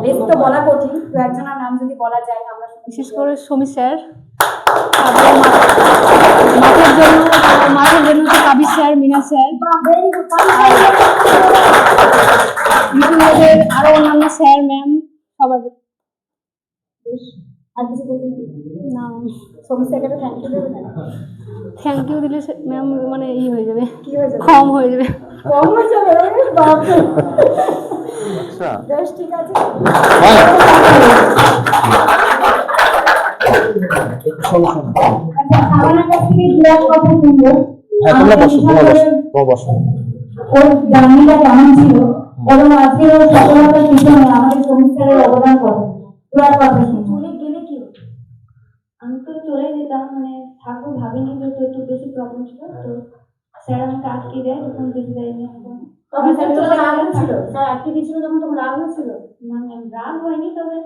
বেশ তো বলা কঠিন, তো একজনের নাম যদি বলা যায় আমরা বিশেষ করে সমীর স্যার, মাঠের জন্য তো কাবির স্যার, মিনা স্যার, মিঠুনদের আরো অন্যান্য স্যার ম্যাম সবার। আর কিছু বলবেন না, সমীর স্যারকে থ্যাংক ইউ দেবেন। থ্যাংক ইউ দিলে ম্যাম মানে ই হয়ে যাবে, কি হয়ে যাবে? কম হয়ে যাবে। কম হয়ে যাবে? বাপরে। আচ্ছা বেশ ঠিক আছে। শোনো শোনো। আচ্ছা, আমার কাছ থেকে দু এক কথা শুনবো। হ্যাঁ তোমরা বসো, তোমরা বসো, তোমরা বসো। ওর জার্নিটা কেমন ছিল এবং আজকে ওর সফলতার পিছনে আমাদের সমীর স্যারের অবদান কত, দু এক কথা শুনবো। চলে গেলে কি হতো? আমি তো চলে যেতাম, মানে থাকবো ভাবিনি, যেহেতু একটু বেশি প্রবলেম ছিল, তো স্যার আমাকে আটকে দেয়, তখন যেতে দেয়নি এখন। তখন স্যার তোমার রাগ হয়েছিল? স্যার আটকে দিয়েছিল যখন তোমার রাগ হয়েছিল? মানে রাগ হয়নি, তবে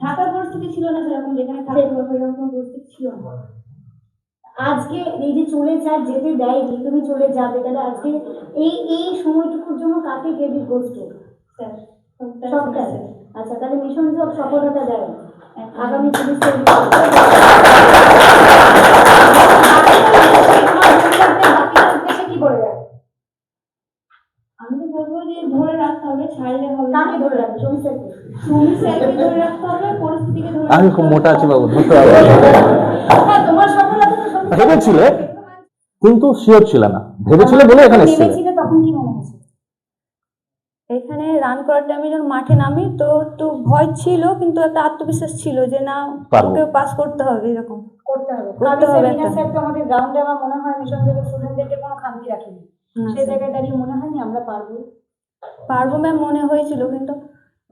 থাকার পরিস্থিতি ছিল না সেরকম, যেখানে থাকতে হবে এরকম পরিস্থিতি ছিল না। আজকে এই যে চলে স্যার যেতে দেয়নি, তুমি চলে যাবে, তাহলে আজকে এই সময়টুকুর জন্য কাকে ক্রেডিট করছো? স্যার সবটা। আচ্ছা, তাহলে মিশন সব সফলতা দেয় আগামী 30 তারিখ। কি করে যাবে? আমি তো বলবো যে ধরে রাখতে হবে, ছাড়লে হবে না। কাকে ধরে রাখবে? সমীর স্যারকে? সমীর স্যারকে ধরে রাখতে হবে, পরিস্থিতিকে ধরে আমি রাখতে খুব হবে। মোটা আছি বাবু, ধরতে পারবো না। হ্যাঁ, তোমার সফলতা তো সমীর স্যার। ভেবেছিলে কিন্তু শিওর ছিল না, ভেবেছিলে বলে এখানে এসেছিলে। নেমেছিলে তখন কি মনে হচ্ছে? এখানে রান করার টাইমে যখন মাঠে নামি তো একটু ভয় ছিল, কিন্তু একটা আত্মবিশ্বাস ছিল যে না পারবো। ওকে পাস করতে হবে, এরকম করতে হবে। করতে হবে মিনা একটা। স্যার তো আমাদের গ্রাউন্ডে আমার মনে হয় মিশন থেকে স্টুডেন্টদেরকে কোনো খামতি রাখেনি। সেই জায়গায় দাঁড়িয়ে মনে হয়নি আমরা পারবো? পারবো ম্যাম মনে হয়েছিল, কিন্তু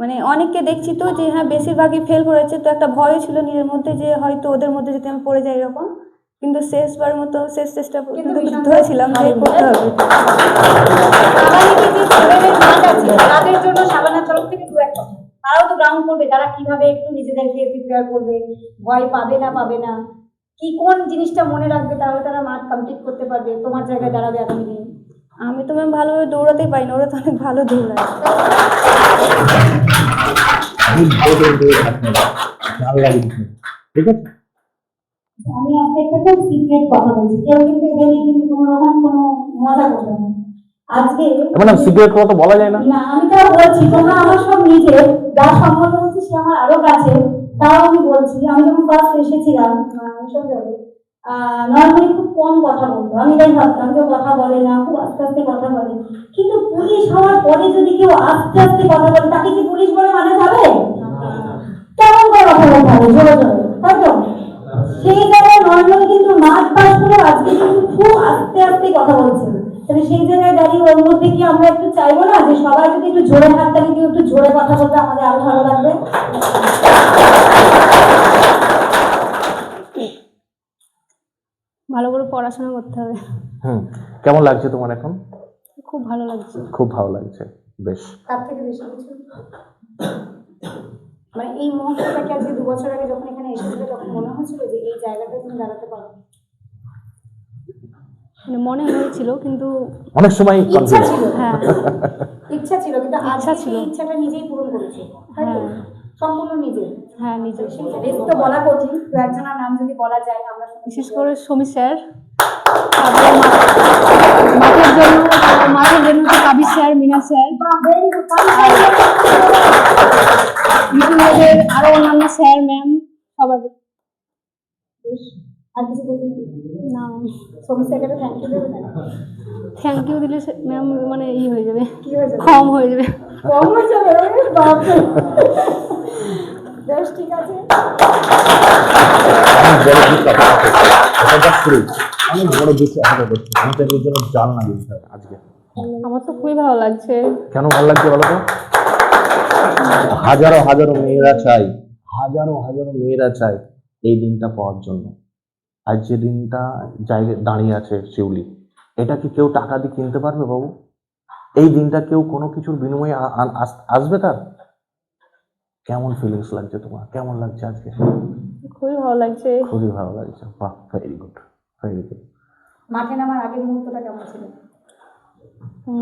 মানে অনেককে দেখছি তো যে হ্যাঁ বেশিরভাগই ফেল করেছে, তো একটা ভয় ছিল নিজের মধ্যে যে হয়তো ওদের মধ্যে যদি আমি পড়ে যাই এরকম, কিন্তু শেষবার মতো শেষ চেষ্টা কিন্তু পর্যন্ত ধরেছিলাম যে করতে হবে। আগামীতে যে ছেলেদের মাঠ আছে তাদের জন্য সাবানার তরফ থেকে দু এক কথা। তারাও তো গ্রাউন্ড করবে, তারা কিভাবে একটু নিজেদেরকে প্রিপেয়ার করবে, ভয় পাবে না কি কোন জিনিসটা মনে রাখবে, তাহলে তারা মাঠ কমপ্লিট করতে পারবে, তোমার জায়গায় দাঁড়াবে আগামী দিনে। আমি তো ম্যাম ভালোভাবে দৌড়াতেই পারি না, ওরা তো অনেক ভালো দৌড়ায়। আমি ভালো করে দিয়ে থাকতে হবে, ভালো লাগে দেখতে। ঠিক আছে আমি আজকে একটা খুব সিক্রেট কথা বলছি, কেউ কিন্তু এটা নিয়ে কিন্তু কোনো রকম কোনো মজা করবে না। আজকে মানে সিগারেট কথা তো বলা যায় না। না, আমি তাও বলছি, তোমরা আমার সব নিজে, যার সম্বন্ধে বলছি সে আমার আরো কাছে, তাও আমি বলছি। আমি যখন ফার্স্ট এসেছিলাম সন্দেহে নর্মালি খুব কম কথা বলতো, আমি তাই ভাবতাম যে কথা বলে না, খুব আস্তে আস্তে কথা বলে। কিন্তু পুলিশ হওয়ার পরে যদি কেউ আস্তে আস্তে কথা বলে, তাকে কি পুলিশ বলে মানা যাবে? কেমন করে কথা বলতে হবে? জোরে জোরে, তাই তো? সেই জায়গায় নর্মালি কিন্তু মাঠ পাস করে আজকে কিন্তু খুব আস্তে আস্তে কথা বলছে। তাহলে সেই জায়গায় দাঁড়িয়ে ওর মধ্যে কি আমরা একটু চাইবো না যে সবাই যদি একটু জোরে থাকতে, কেউ একটু জোরে কথা বলতে আমাদের আরো ভালো লাগবে? ভালো করে পড়াশোনা করতে হবে। কেমন লাগছে তোমার এখন? খুব ভালো লাগছে। খুব ভালো লাগছে, বেশ। তার থেকে বেশি কিছু মানে এই মুহূর্তটাকে আজকে 2 বছর আগে যখন এখানে এসেছিল তখন মনে হয়েছিল যে এই জায়গাটায় তুমি দাঁড়াতে পারো? মানে মনে হয়েছিল, কিন্তু অনেক সময় ইচ্ছা ছিল। হ্যাঁ ইচ্ছা ছিল, কিন্তু আজকে ইচ্ছা ছিল। সেই ইচ্ছাটা নিজেই পূরণ করেছে, তাই তো? হ্যাঁ। সম্পূর্ণ নিজে। হ্যাঁ নিজে। বেশ তো বলা কঠিন, তো একজনের নাম যদি বলা যায় আমরা বিশেষ করে সমীর স্যার, মাঠের জন্য তো কাবির স্যার, মিনা স্যার, মিঠুনদের আরো অন্যান্য স্যার ম্যাম সবার। আর কিছু বলবেন না, সমীর স্যারকে থ্যাংক ইউ দেবেন। থ্যাংক ইউ দিলে ম্যাম মানে ই হয়ে যাবে, কি হয়ে যাবে? কম হয়ে যাবে। কম হয়ে যাবে? বাপরে। বেশ ঠিক আছে। অনেক বড় কিছু আশা করছি, আমি তো এর জন্য জান না দিতে আজকে। আমার তো খুবই ভালো লাগছে। কেন ভালো লাগছে বলো তো? হাজারো হাজারো মেয়েরা চাই, হাজারো হাজারো মেয়েরা চাই এই দিনটা পাওয়ার জন্য। আজ যে দিনটা জায়গায় দাঁড়িয়ে আছে শিউলি, এটা কি কেউ টাকা দিয়ে কিনতে পারবে বাবু? এই দিনটা কেউ কোনো কিছুর বিনিময়ে আসবে তার? কেমন ফিলিংস লাগছে তোমার? কেমন লাগছে আজকে? খুবই ভালো লাগছে। খুবই ভালো লাগছে, বাহ, ভেরি গুড, ভেরি গুড। মাঠে নামার আগের মুহূর্তটা কেমন ছিল?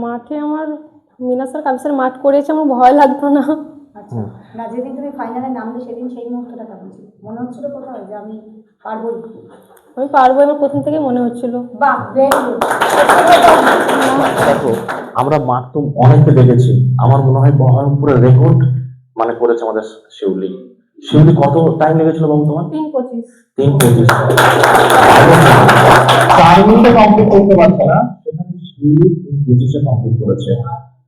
মাঠে আমার মিনা স্যার কাবির স্যার মাঠ করেছে, আমার ভয় লাগতো না। আচ্ছা, না, যেদিন তুমি ফাইনালে নামবে সেদিন সেই মুহূর্তটা কেমন ছিল? মনে হচ্ছিল কোথাও যে আমি পারবোই? আমি পারবো, আমার প্রথম থেকে মনে হচ্ছিল। বাহ, ভেরি গুড। দেখো আমরা মাঠ তো অনেককে দেখেছি, আমার মনে হয় বহরমপুরের রেকর্ড মানে করেছে আমাদের শিউলি। শিউলি কত টাইম লেগেছিল বাবু তোমার? 3:25। 3:25। 4 মিনিটে কমপ্লিট করতে পারছে না, সেখানে শিউলি 3:25 কমপ্লিট করেছে।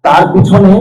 তার পিছনে